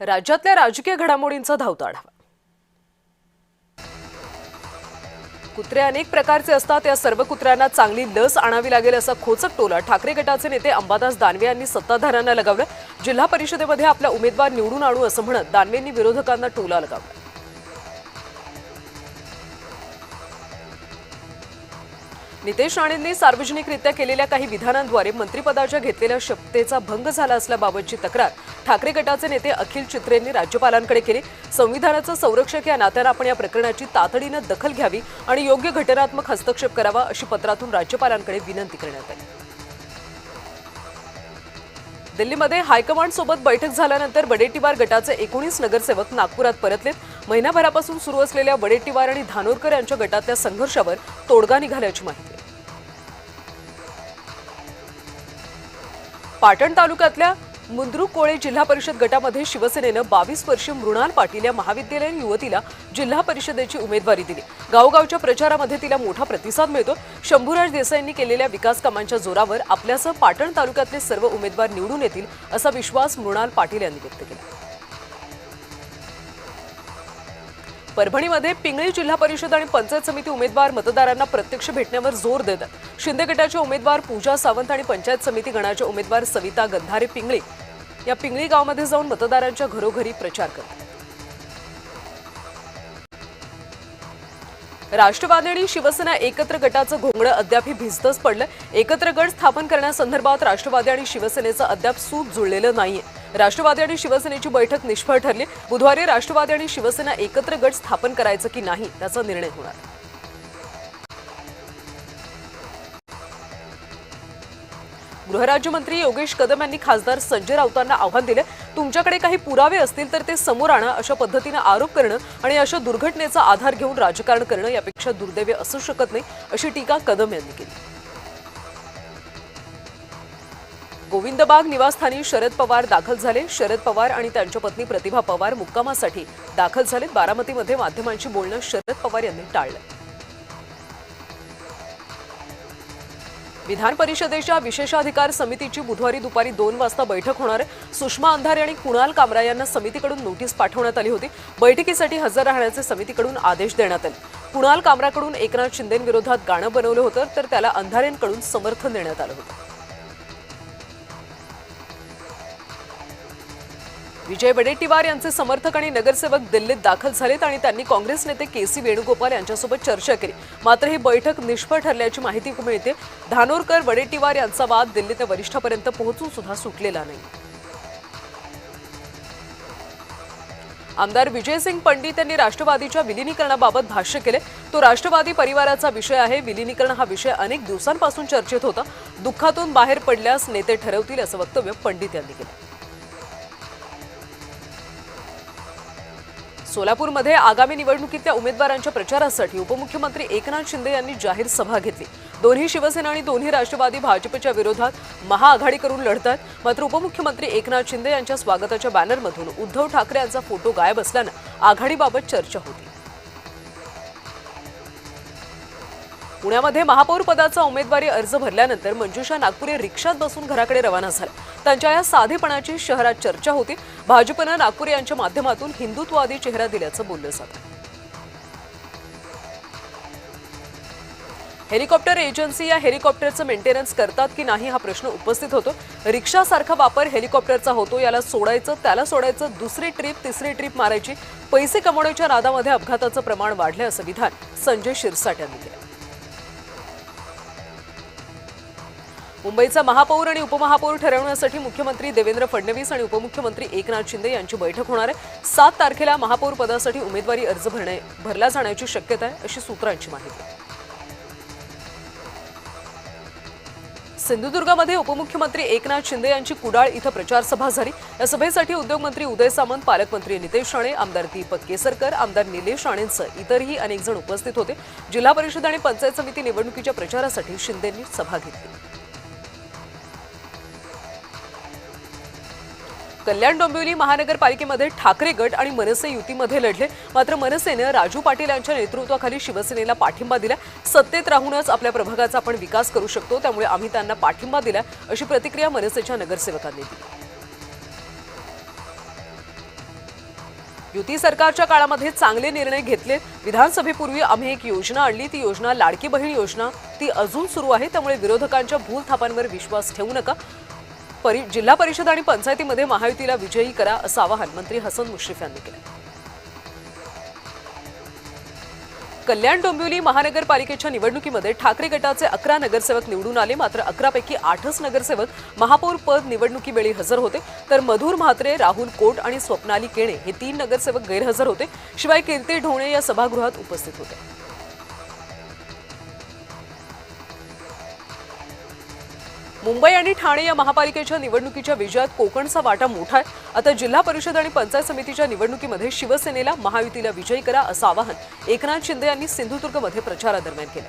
राज्यातल्या राजकीय घडामोडींचा धावता आढावा। कुत्रे अनेक प्रकारचे असतात, या सर्व कुत्र्यांना चांगली लस आणावी लागेल असा खोचक टोला ठाकरे गटाचे नेते अंबादास दानवे यांनी सत्ताधाऱ्यांना लगावला। जिल्हा परिषदेमध्ये आपला उमेदवार निवडून आणू असं म्हणत दानवेंनी विरोधकांना टोला लगावला। नितेश राणेंनी सार्वजनिकरित्या केलेल्या काही विधानांद्वारे मंत्रिपदाच्या घेतलेल्या शपथेचा भंग झाला असल्याबाबतची तक्रार ठाकरे गटाचे नेते अखिल चित्रेंनी राज्यपालांकडे केली। संविधानाचा संरक्षक या नात्याने आपण या प्रकरणाची तातडीने दखल घ्यावी आणि योग्य घटनात्मक हस्तक्षेप करावा अशी पत्रातून राज्यपालांकडे विनंती करण्यात आली। दिल्लीमध्ये हायकमांड सोबत बैठक झाल्यानंतर वडेट्टीवार गटाचे 19 नगरसेवक नागपुरात परतलेत। महिनाभरापासून सुरू असलेल्या वडेट्टीवार आणि धानोरकर यांच्या गटातल्या संघर्षावर तोडगा निघाल्याची माहिती। पाटण तालुक्यातल्या मुंद्रुकोळे जिल्हा परिषद गटामध्ये शिवसेनेने 22 वर्षीय मृणाल पाटील या महाविद्यालयीन युवतीला जिल्हा परिषदेची उमेदवारी दिली। गावगावच्या प्रचारामध्ये तिला मोठा प्रतिसाद मिळतो। शंभूराज देसाईंनी केलेल्या विकास कामांच्या जोरावर आपल्यासह पाटण तालुक्यातले सर्व उमेदवार निवडून येतील असा विश्वास मृणाल पाटील यांनी व्यक्त केला। परभणीमध्ये पिंगळी जिल्हा परिषद आणि पंचायत समिती उमेदवार मतदारांना प्रत्यक्ष भेटण्यावर जोर देतात। शिंदे गटाचे उमेदवार पूजा सावंत आणि पंचायत समिती गणाचे उमेदवार सविता गंधारे पिंगळी या पिंगळी गावामध्ये जाऊन मतदारांच्या घरोघरी प्रचार करतात। राष्ट्रवादी आणि शिवसेना एकत्र गटाचं घोंगडं अद्याप भिजतच पडलं। एकत्र गट स्थापन करण्यासंदर्भात राष्ट्रवादी आणि शिवसेनेचं अद्याप सूत जुळलेलं नाहीये। राष्ट्रवादी आणि शिवसेनेची बैठक निष्फळ ठरली। बुधवारी राष्ट्रवादी आणि शिवसेना एकत्र गट स्थापन करायचं की नाही त्याचा निर्णय होणार। गृहराज्यमंत्री योगेश कदम यांनी खासदार संजय राऊतांना आव्हान दिले। तुमच्याकडे काही पुरावे असतील तर ते समोर आणा, अशा पद्धतीने आरोप करणं आणि अशा दुर्घटनेचा आधार घेऊन राजकारण करणं यापेक्षा दुर्दैवी असू शकत नाही, अशी टीका कदम यांनी केली। गोविंदबाग निवासस्थानी शरद पवार दाखल झाले। शरद पवार आणि त्यांच्या पत्नी प्रतिभा पवार मुक्कामासाठी दाखल झाले। बारामतीमध्ये माध्यमांशी बोलणं शरद पवार यांनी टाळलं। विधान परिषदेच्या विशेषाधिकार समितीची बुधवारी दुपारी 2 वाजता बैठक होणार आहे। सुषमा अंधारे आणि कुणाल कामरा यांना समितीकडून नोटीस पाठवण्यात आली होती। बैठकीसाठी हजर राहण्याचे समितीकडून आदेश देण्यात आले। कुणाल कामराकडून एकनाथ शिंदेंविरोधात गाणं बनवलं होतं तर त्याला अंधारेंकडून समर्थन देण्यात आलं होतं। विजय वडेट्टीवार यांचे समर्थक आणि नगरसेवक दिल्लीत दाखल झालेत आणि त्यांनी काँग्रेस नेते के.सी. वेणुगोपाल यांच्यासोबत चर्चा केली। मात्र ही बैठक निष्फळ ठरल्याची माहिती मिळते। धानोरकर वडेट्टीवार यांचा वाद दिल्लीच्या वरिष्ठापर्यंत पोहोचून सुद्धा सुटलेला नाही। आमदार विजयसिंग पंडित यांनी राष्ट्रवादीच्या विलीनीकरणाबाबत भाष्य केले। तो राष्ट्रवादी परिवाराचा विषय आहे। विलीनीकरण हा विषय अनेक दिवसांपासून चर्चेत होता। दुःखातून बाहेर पडल्यास नेते ठरवतील असं वक्तव्य पंडित यांनी केलं। सोलापूरमध्ये आगामी निवडणुकीतल्या उमेदवारांच्या प्रचारासाठी उपमुख्यमंत्री एकनाथ शिंदे यांनी जाहीर सभा घेतली। दोन्ही शिवसेना आणि दोन्ही राष्ट्रवादी भाजपच्या विरोधात महाआघाडी करून लढतात। मात्र उपमुख्यमंत्री एकनाथ शिंदे यांच्या स्वागताच्या बॅनरमधून उद्धव ठाकरे यांचा फोटो गायब असल्यानं आघाडीबाबत चर्चा होती। पुण्यामध्ये महापौर पदाचा उमेदवारी अर्ज भरल्यानंतर मंजुषा नागपुरे रिक्षात बसून घराकडे रवाना झाल्या। त्यांच्या या साधेपणाची शहरात चर्चा होती। भाजपनं नागपुरे यांच्या माध्यमातून हिंदुत्ववादी चेहरा दिल्याचं बोललं जातं। हेलिकॉप्टर एजन्सी या हेलिकॉप्टरचं मेंटेनन्स करतात की नाही हा प्रश्न उपस्थित होतो। रिक्षासारखा वापर हेलिकॉप्टरचा होतो। याला सोडायचं त्याला सोडायचं, दुसरी ट्रिप तिसरी ट्रिप मारायची। पैसे कमवण्याच्या नादामध्ये अपघाताचं प्रमाण वाढलं असं विधान संजय शिरसाट यांनी केलं। मुंबईचा महापौर आणि उपमहापौर ठरवण्यासाठी मुख्यमंत्री देवेंद्र फडणवीस आणि उपमुख्यमंत्री एकनाथ शिंदे यांची बैठक होणार आहे। 7 तारखेला महापौर पदासाठी उमेदवारी अर्ज भरला जाण्याची शक्यता आहे, अशी सूत्रांची माहिती। सिंधुदुर्गमध्ये उपमुख्यमंत्री एकनाथ शिंदे यांची कुडाळ इथं प्रचार सभा झाली। या सभेसाठी उद्योगमंत्री उदय सामंत, पालकमंत्री नितेश राणे, आमदार दीपक केसरकर, आमदार निलेश राणेंसह इतरही अनेक जण उपस्थित होते। जिल्हा परिषद आणि पंचायत समिती निवडणुकीच्या प्रचारासाठी शिंदेंनी सभा घेतली। कल्याण डोंबिवली महानगरपालिकेमध्ये ठाकरे गट आणि मनसे युतीमध्ये लढले। मात्र मनसेने राजू पाटील यांच्या नेतृत्वाखाली शिवसेनेला पाठिंबा दिला। सत्तेत राहूनच आपल्या प्रभागाचा आपण विकास करू शकतो, त्यामुळे आम्ही त्यांना पाठिंबा दिला, अशी प्रतिक्रिया मनसेच्या नगरसेवकांनी दिली। युती सरकारच्या काळामध्ये चांगले निर्णय घेतले। विधानसभेपूर्वी आम्ही एक योजना आणली, ती योजना लाडकी बहीण योजना, ती अजून सुरू आहे। त्यामुळे विरोधकांच्या भूलथापांवर विश्वास ठेवू नका। जिल्हा परिषद आणि पंचायतीमध्ये महायुतीला विजयी करा असं आवाहन मंत्री हसन मुश्रीफ यांनी केलं। कल्याण डोंबिवली महानगरपालिकेच्या निवडणुकीमध्ये ठाकरे गटाचे 11 नगरसेवक निवडून आले। मात्र 11 पैकी 8च नगरसेवक महापौर पद निवडणुकीवेळी हजर होते, तर मधुर म्हात्रे, राहुल कोट आणि स्वप्नाली केणे हे 3 नगरसेवक गैरहजर होते। शिवाय कीर्ती ढोणे या सभागृहात उपस्थित होते। मुंबई आणि ठाणे या महापालिकेच्या निवडणुकीच्या विजयात कोकणचा वाटा मोठा आहे। आता जिल्हा परिषद आणि पंचायत समितीच्या निवडणुकीमध्ये शिवसेनेला महायुतीला विजयी करा असं आवाहन एकनाथ शिंदे यांनी सिंधुदुर्गमध्ये प्रचारादरम्यान केलं।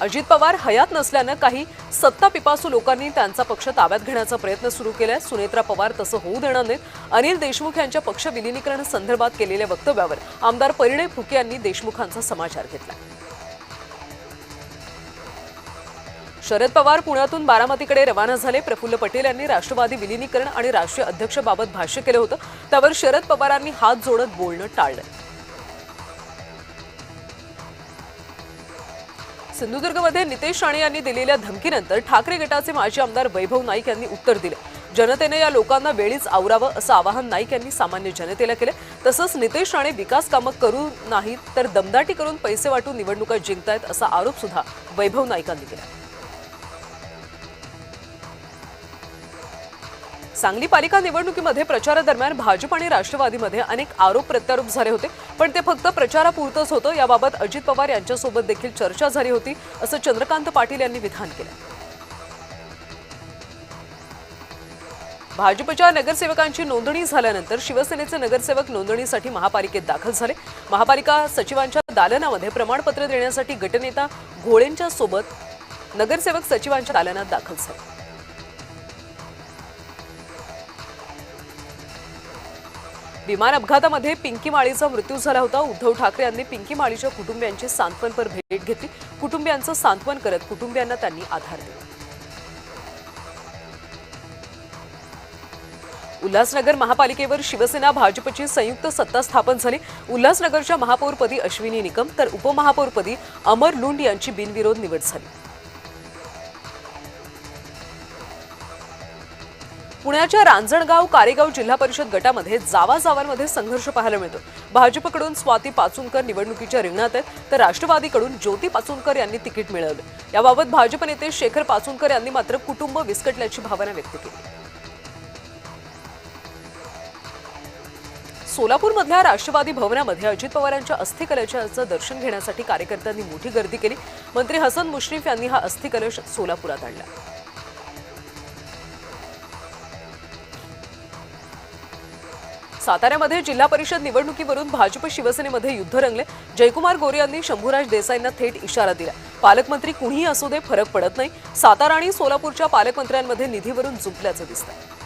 अजित पवार हयात नसल्यानं काही सत्ता पिपासू लोकांनी त्यांचा पक्ष ताब्यात घेण्याचा प्रयत्न सुरू केलाय। सुनेत्रा पवार तसं होऊ देणार नाहीत। अनिल देशमुख यांच्या पक्ष विलिनीकरण संदर्भात केलेल्या वक्तव्यावर आमदार परिणय फुके यांनी देशमुखांचा समाचार घेतला। शरद पवार पुण्यातून बारामतीकडे रवाना झाले। प्रफुल्ल पटेल यांनी राष्ट्रवादी विलिनीकरण आणि राष्ट्रीय अध्यक्षाबाबत भाष्य केलं होतं, त्यावर शरद पवारांनी हात जोडत बोलणं टाळलं। सिंधुदुर्गमध्ये नितेश राणे यांनी दिलेल्या धमकीनंतर ठाकरे गटाचे माजी आमदार वैभव नाईक यांनी उत्तर दिले। जनतेने या लोकांना वेळीच आवरावं असं आवाहन नाईक यांनी सामान्य जनतेला केलं। तसंच नितेश राणे विकास कामं करू नाहीत तर दमदाटी करून पैसे वाटून निवडणुका जिंकतायत असा आरोप सुद्धा वैभव नाईकांनी केला। सांगली पालिका निवडणुकीमध्ये प्रचारादरम्यान भाजप आणि राष्ट्रवादीमध्ये अनेक आरोप प्रत्यारोप झाले होते, पण ते फक्त प्रचारापुरतंच होतं। याबाबत अजित पवार यांच्यासोबत देखील चर्चा झाली होती असं चंद्रकांत पाटील यांनी विधान केलं। भाजपच्या नगरसेवकांची नोंदणी झाल्यानंतर शिवसेनेचे नगरसेवक नोंदणीसाठी महापालिकेत दाखल झाले। महापालिका सचिवांच्या दालनामध्ये प्रमाणपत्र देण्यासाठी गटनेता घोळेंच्या सोबत नगरसेवक सचिवांच्या दालनात दाखल झाले। विमान अपघातामध्ये पिंकी माळीचा मृत्यू झाला होता। उद्धव ठाकरे यांनी पिंकी माळीच्या कुटुंबियांची सांत्वनपर भेट घेतली। कुटुंबियांचं सांत्वन करत कुटुंबियांना त्यांनी आधार दिला। उल्हासनगर महापालिकेवर शिवसेना भाजपची संयुक्त सत्ता स्थापन झाली। उल्हासनगरच्या महापौरपदी अश्विनी निकम तर उपमहापौरपदी अमर लुंड यांची बिनविरोध निवड झाली। पुण्याच्या रांजणगाव कारेगाव जिल्हा परिषद गटामध्ये जावाजावांमध्ये संघर्ष पाहायला मिळतो। भाजपकडून स्वाती पाचुनकर निवडणुकीच्या रिंगणात आहेत, तर राष्ट्रवादीकडून ज्योती पाचुनकर यांनी तिकीट मिळवलं। याबाबत भाजप नेते शेखर पाचुनकर यांनी मात्र कुटुंब विस्कटल्याची भावना व्यक्त केली। सोलापूरमधल्या राष्ट्रवादी भवनामध्ये अजित पवारांच्या अस्थिकलशाचं दर्शन घेण्यासाठी कार्यकर्त्यांनी मोठी गर्दी केली। मंत्री हसन मुश्रीफ यांनी हा अस्थिकलश सोलापुरात आणला। साताऱ्यामध्ये जिल्हा परिषद निवडणुकीवरून भाजप शिवसेनेमध्ये युद्ध रंगले। जयकुमार गोरे यांनी शंभूराज देसाईंना थेट इशारा दिला, पालकमंत्री कुणीही असू दे फरक पडत नाही। सातारा आणि सोलापूरच्या पालकमंत्र्यांमध्ये निधीवरून जुंपल्याचं दिसतं।